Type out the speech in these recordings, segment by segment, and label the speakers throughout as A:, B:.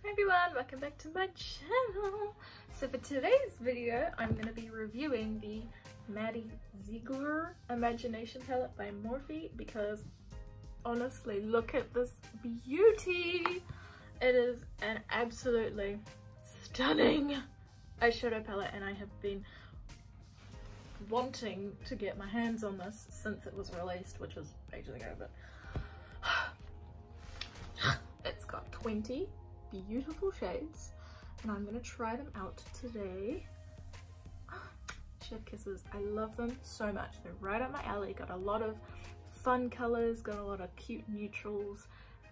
A: Hi everyone, welcome back to my channel. So for today's video, I'm going to be reviewing the Maddie Ziegler Imagination Palette by Morphe because honestly, look at this beauty. It is an absolutely stunning eyeshadow palette and I have been wanting to get my hands on this since it was released, which was ages ago, but it's got 20 beautiful shades and I'm gonna try them out today. Chef kisses, I love them so much. They're right up my alley. Got a lot of fun colors, got a lot of cute neutrals.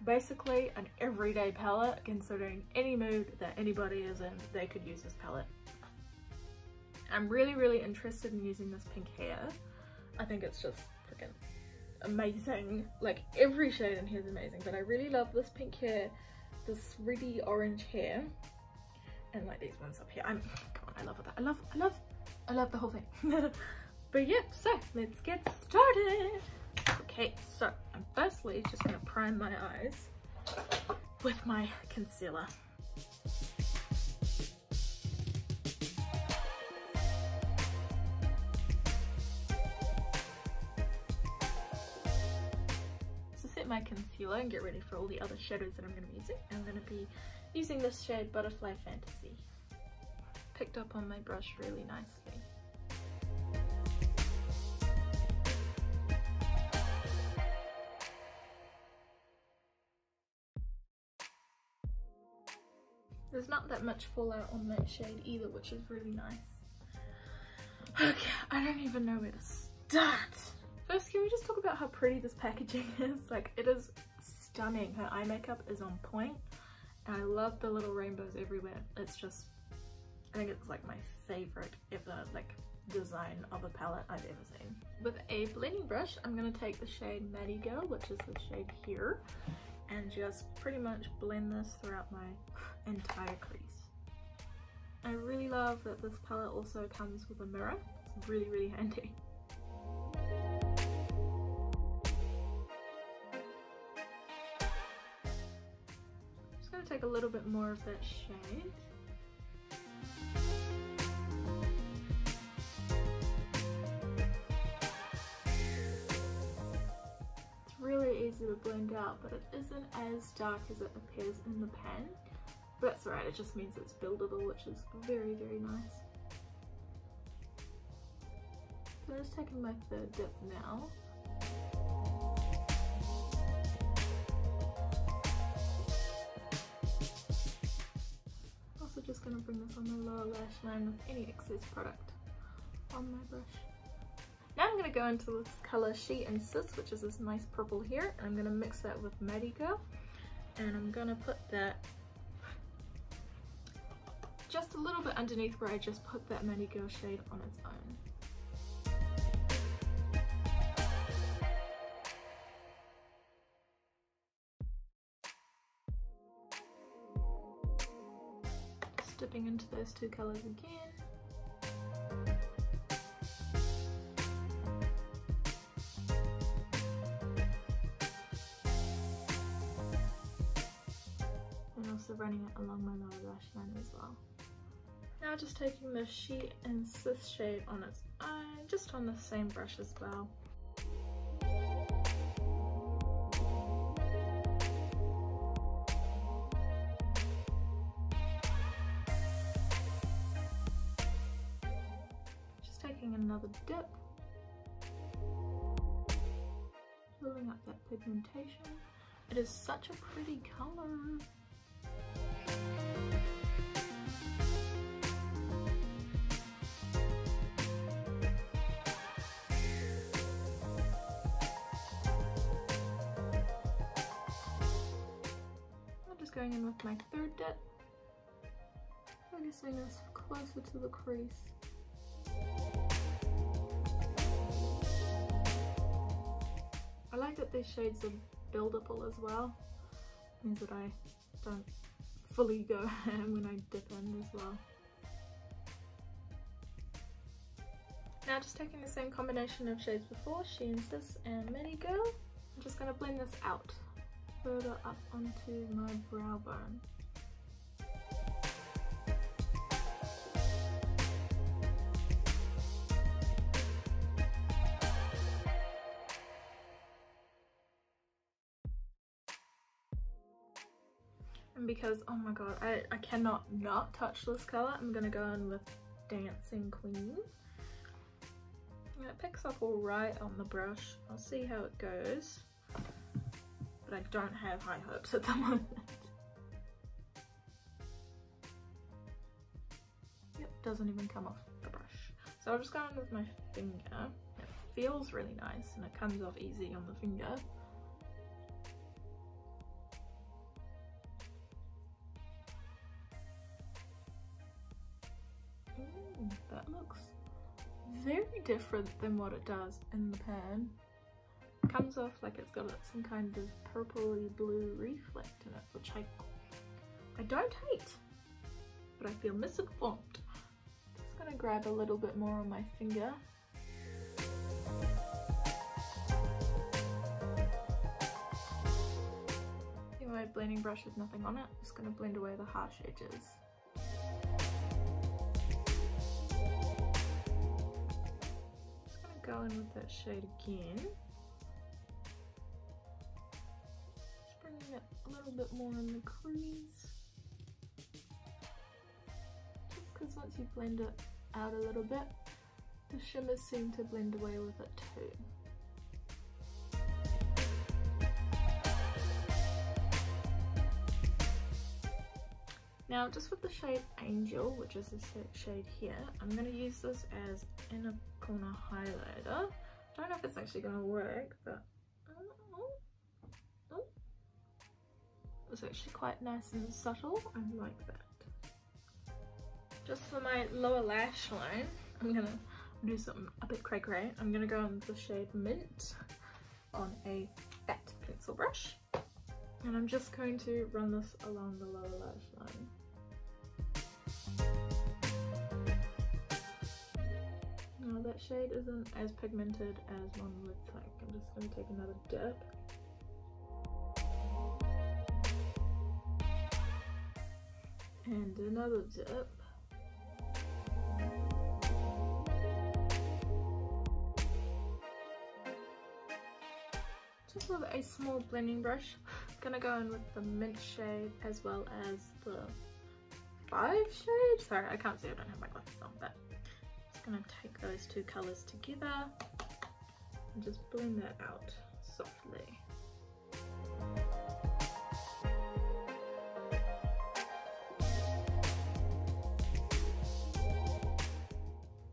A: Basically an everyday palette, considering any mood that anybody is in, they could use this palette. I'm really interested in using this pink hair. I think it's just freaking amazing. Like every shade in here is amazing, but I really love this pink hair, this reddy orange hair, and like these ones up here. Come on, I love that. I love the whole thing. But yeah, so let's get started. Okay, so I'm firstly just gonna prime my eyes with my concealer. My concealer and get ready for all the other shadows that I'm going to be using. I'm going to be using this shade Butterfly Fantasy. Picked up on my brush really nicely. There's not that much fallout on that shade either, which is really nice. Okay, I don't even know where to start. First, can we just talk about how pretty this packaging is? Like, it is stunning. Her eye makeup is on point, and I love the little rainbows everywhere. It's just, I think it's like my favorite ever, like, design of a palette I've ever seen. With a blending brush, I'm gonna take the shade Maddie Girl, which is the shade here, and just pretty much blend this throughout my entire crease. I really love that this palette also comes with a mirror. It's really handy. Take a little bit more of that shade. It's really easy to blend out, but it isn't as dark as it appears in the pan. But that's alright, it just means it's buildable, which is very nice. So I'm just taking my third dip now. Just going to bring this on my lower lash line with any excess product on my brush. Now I'm going to go into this colour She Insists, which is this nice purple here, and I'm going to mix that with Maddie Girl, and I'm going to put that just a little bit underneath where I just put that Maddie Girl shade on its own. Dipping into those two colours again. And also running it along my lower lash line as well. Now just taking the She Insists shade on its own, just on the same brush as well. Another dip, filling up that pigmentation. It is such a pretty color. I'm just going in with my third dip, focusing this closer to the crease. I like that these shades are buildable as well. Means that I don't fully go ham when I dip in as well. Now just taking the same combination of shades before, She Insists and Maddie Girl, I'm just going to blend this out further up onto my brow bone. And because, oh my god, I cannot not touch this color, I'm gonna go in with Dancing Queen. It picks up all right on the brush. I'll see how it goes, but I don't have high hopes at the moment. Yep, doesn't even come off the brush. So I'll just go in with my finger. It feels really nice and it comes off easy on the finger. Ooh, that looks very different than what it does in the pan. It comes off like it's got some kind of purpley blue reflect in it, which I don't hate, but I feel misinformed. Just gonna grab a little bit more on my finger. My blending brush with nothing on it, just gonna blend away the harsh edges. Just gonna go in with that shade again. Just bringing it a little bit more in the crease. Just because once you blend it out a little bit, the shimmers seem to blend away with it too. Now, just with the shade Angel, which is the shade here, I'm going to use this as inner corner highlighter. Don't know if it's actually going to work, but it's actually quite nice and subtle. I like that. Just for my lower lash line, I'm going to do something a bit cray-cray. I'm going to go in with the shade Mint on a fat pencil brush. And I'm just going to run this along the lower lash line. Now that shade isn't as pigmented as one would like. I'm just going to take another dip. And another dip. Just with a small blending brush, I'm gonna go in with the Mint shade as well as the 5 shade. Sorry, I can't see, I don't have my glasses on, but I'm just gonna take those two colors together and just blend that out softly.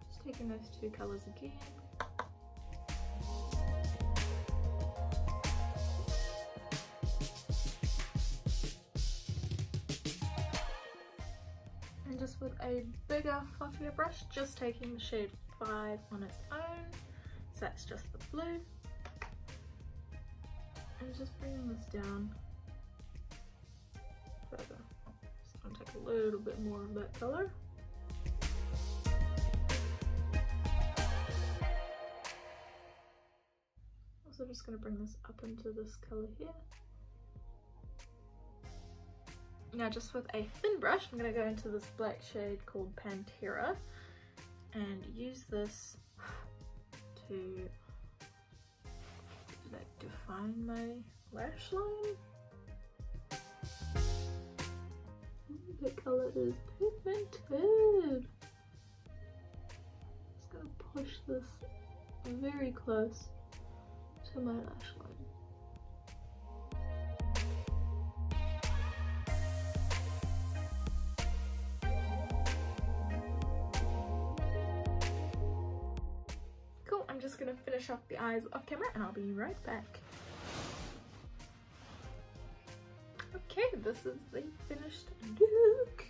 A: Just taking those two colors again. And just with a bigger, fluffier brush, just taking the shade 5 on its own, so that's just the blue, and just bringing this down further. Just gonna take a little bit more of that color. Also just gonna bring this up into this color here. Now just with a thin brush, I'm going to go into this black shade called Pantera and use this to like define my lash line. Ooh, the color is pigmented. Just going to push this very close to my lash line. I'm just going to finish off the eyes off camera and I'll be right back. Okay, this is the finished look.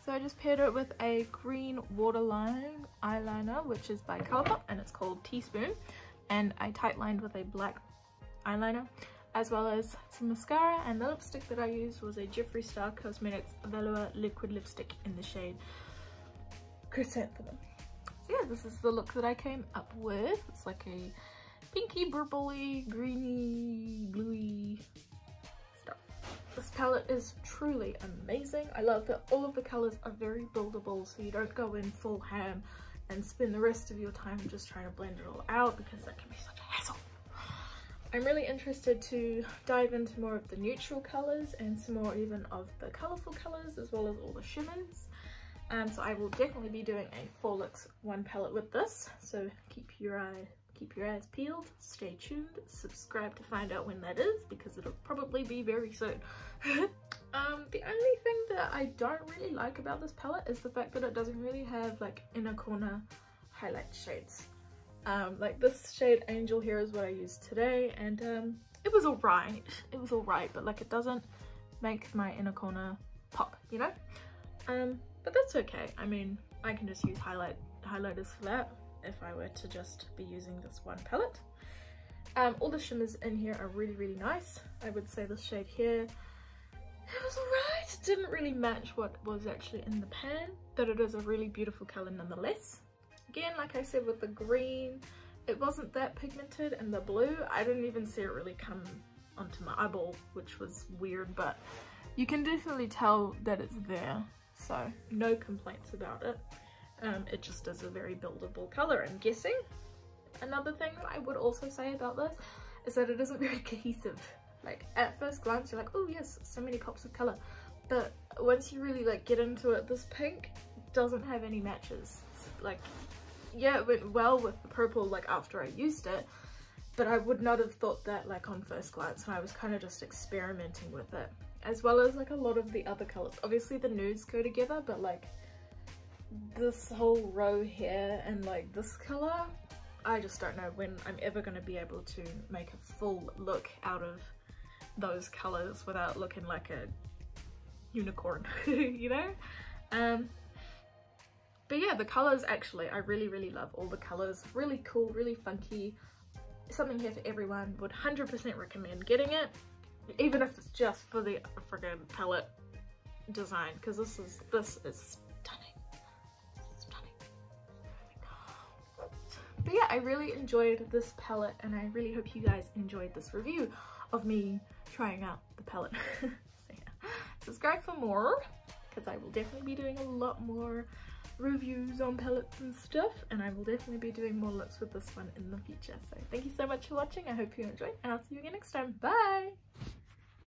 A: So I just paired it with a green waterline eyeliner, which is by Colourpop, and it's called Teaspoon. And I tight lined with a black eyeliner, as well as some mascara, and the lipstick that I used was a Jeffree Star Cosmetics Velour liquid lipstick in the shade Chrysanthemum. So yeah, this is the look that I came up with. It's like a pinky, purpley, greeny, bluey stuff. This palette is truly amazing. I love that all of the colors are very buildable, so you don't go in full ham and spend the rest of your time just trying to blend it all out, because that can be such a hassle. I'm really interested to dive into more of the neutral colors and some more even of the colorful colors, as well as all the shimmers. So I will definitely be doing a 4 looks 1 palette with this, so keep your eyes peeled, stay tuned, subscribe to find out when that is, because it'll probably be very soon. The only thing that I don't really like about this palette is the fact that it doesn't really have like inner corner highlight shades. Like this shade Angel here is what I used today, and it was alright, but like it doesn't make my inner corner pop, you know? But that's okay. I mean, I can just use highlighters for that if I were to just be using this one palette. All the shimmers in here are really, really nice. I would say this shade here, it was alright. It didn't really match what was actually in the pan, but it is a really beautiful color nonetheless. Again, like I said with the green, it wasn't that pigmented, and the blue, I didn't even see it really come onto my eyeball, which was weird, but you can definitely tell that it's there, so no complaints about it. It just is a very buildable color, I'm guessing. Another thing that I would also say about this is that it isn't very cohesive. Like at first glance you're like, oh yes, so many pops of color, but once you really like get into it, this pink doesn't have any matches. Like, yeah, it went well with the purple like after I used it, but I would not have thought that like on first glance, and I was kind of just experimenting with it, as well as like a lot of the other colors. Obviously the nudes go together, but like this whole row here and like this color, I just don't know when I'm ever going to be able to make a full look out of those colors without looking like a unicorn, you know? But yeah, the colors actually, I really, really love all the colors. Really cool, really funky. Something here for everyone. Would 100% recommend getting it, even if it's just for the friggin' palette design, because this is stunning. But yeah, I really enjoyed this palette, and I really hope you guys enjoyed this review of me trying out the palette. So yeah, subscribe for more, because I will definitely be doing a lot more reviews on palettes and stuff, and I will definitely be doing more looks with this one in the future. So thank you so much for watching. I hope you enjoyed, and I'll see you again next time. Bye!